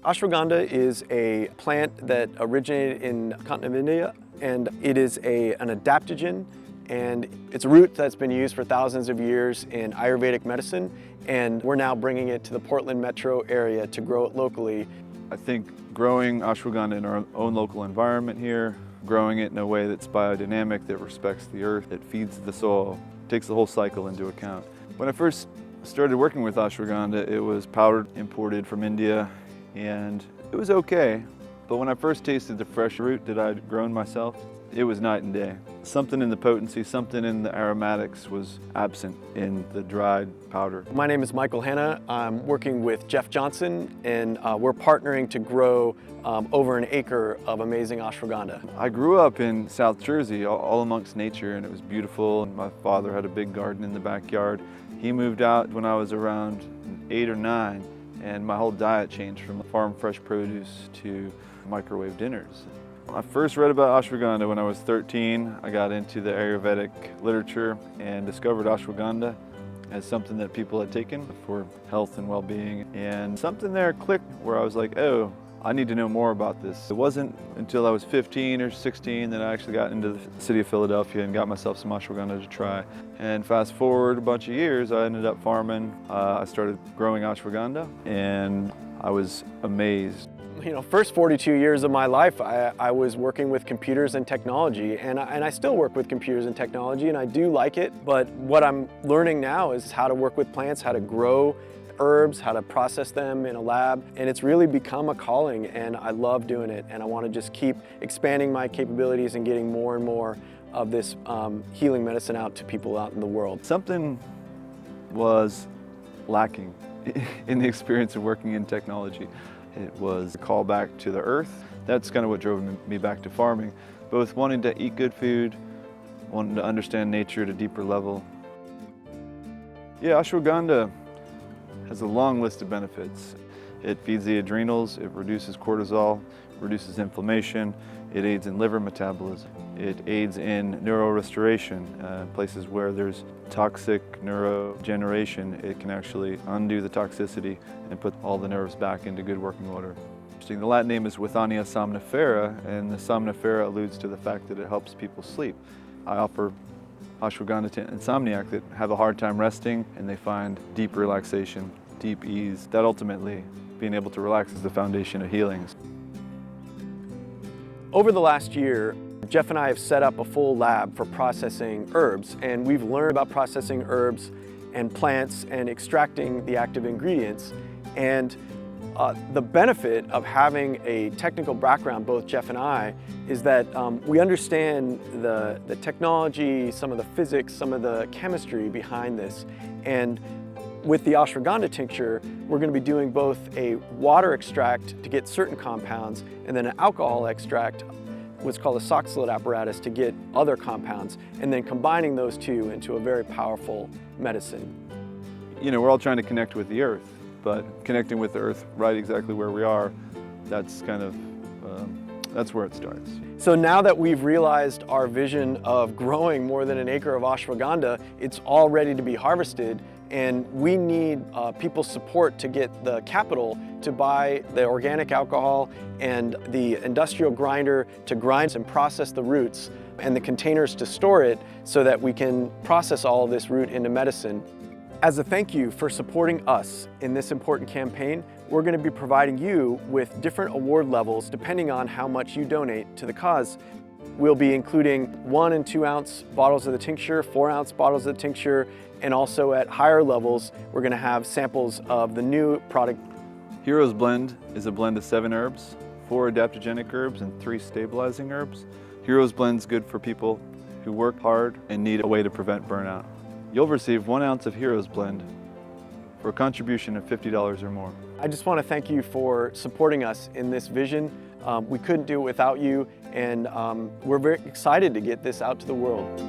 Ashwagandha is a plant that originated in the continent of India, and it is an adaptogen, and it's a root that's been used for thousands of years in Ayurvedic medicine, and we're now bringing it to the Portland metro area to grow it locally. I think growing ashwagandha in our own local environment here, growing it in a way that's biodynamic, that respects the earth, that feeds the soil, takes the whole cycle into account. When I first started working with ashwagandha, it was powdered, imported from India, and it was okay. But when I first tasted the fresh root that I'd grown myself, it was night and day. Something in the potency, something in the aromatics was absent in the dried powder. My name is Michael Hanna. I'm working with Jeff Johnson, and we're partnering to grow over an acre of amazing ashwagandha. I grew up in South Jersey, all amongst nature, and it was beautiful. My father had a big garden in the backyard. He moved out when I was around 8 or 9, and my whole diet changed from farm fresh produce to microwave dinners. I first read about ashwagandha when I was 13. I got into the Ayurvedic literature and discovered ashwagandha as something that people had taken for health and well-being. And something there clicked where I was like, oh, I need to know more about this. It wasn't until I was 15 or 16 that I actually got into the city of Philadelphia and got myself some ashwagandha to try. And fast forward a bunch of years, I ended up farming. I started growing ashwagandha, and I was amazed. You know, first 42 years of my life, I was working with computers and technology, and I still work with computers and technology, and I do like it. But what I'm learning now is how to work with plants, how to grow herbs, how to process them in a lab, and it's really become a calling, and I love doing it, and I want to just keep expanding my capabilities and getting more and more of this healing medicine out to people out in the world. Something was lacking in the experience of working in technology. It was a call back to the earth. That's kind of what drove me back to farming, both wanting to eat good food, wanting to understand nature at a deeper level. Yeah, ashwagandha has a long list of benefits. It feeds the adrenals, it reduces cortisol, reduces inflammation, it aids in liver metabolism, it aids in neurorestoration. Places where there's toxic neurodegeneration, it can actually undo the toxicity and put all the nerves back into good working order. The Latin name is Withania somnifera, and the somnifera alludes to the fact that it helps people sleep. I offer ashwagandha to insomniacs that have a hard time resting, and they find deep relaxation, deep ease. That ultimately, being able to relax, is the foundation of healing. Over the last year, Jeff and I have set up a full lab for processing herbs, and we've learned about processing herbs and plants and extracting the active ingredients. And the benefit of having a technical background, both Jeff and I, is that we understand the technology, some of the physics, some of the chemistry behind this. And with the ashwagandha tincture, we're going to be doing both a water extract to get certain compounds, and then an alcohol extract, what's called a soxylate apparatus, to get other compounds, and then combining those two into a very powerful medicine. You know, we're all trying to connect with the earth, but connecting with the earth right exactly where we are, that's kind of, that's where it starts. So now that we've realized our vision of growing more than an acre of ashwagandha, it's all ready to be harvested, and we need people's support to get the capital to buy the organic alcohol and the industrial grinder to grind and process the roots, and the containers to store it so that we can process all of this root into medicine. As a thank you for supporting us in this important campaign, we're going to be providing you with different award levels depending on how much you donate to the cause. We'll be including 1 and 2 ounce bottles of the tincture, 4 ounce bottles of the tincture, and also at higher levels, we're going to have samples of the new product. Heroes Blend is a blend of 7 herbs, 4 adaptogenic herbs, and 3 stabilizing herbs. Heroes Blend is good for people who work hard and need a way to prevent burnout. You'll receive 1 ounce of Heroes Blend for a contribution of $50 or more. I just want to thank you for supporting us in this vision. We couldn't do it without you, and we're very excited to get this out to the world.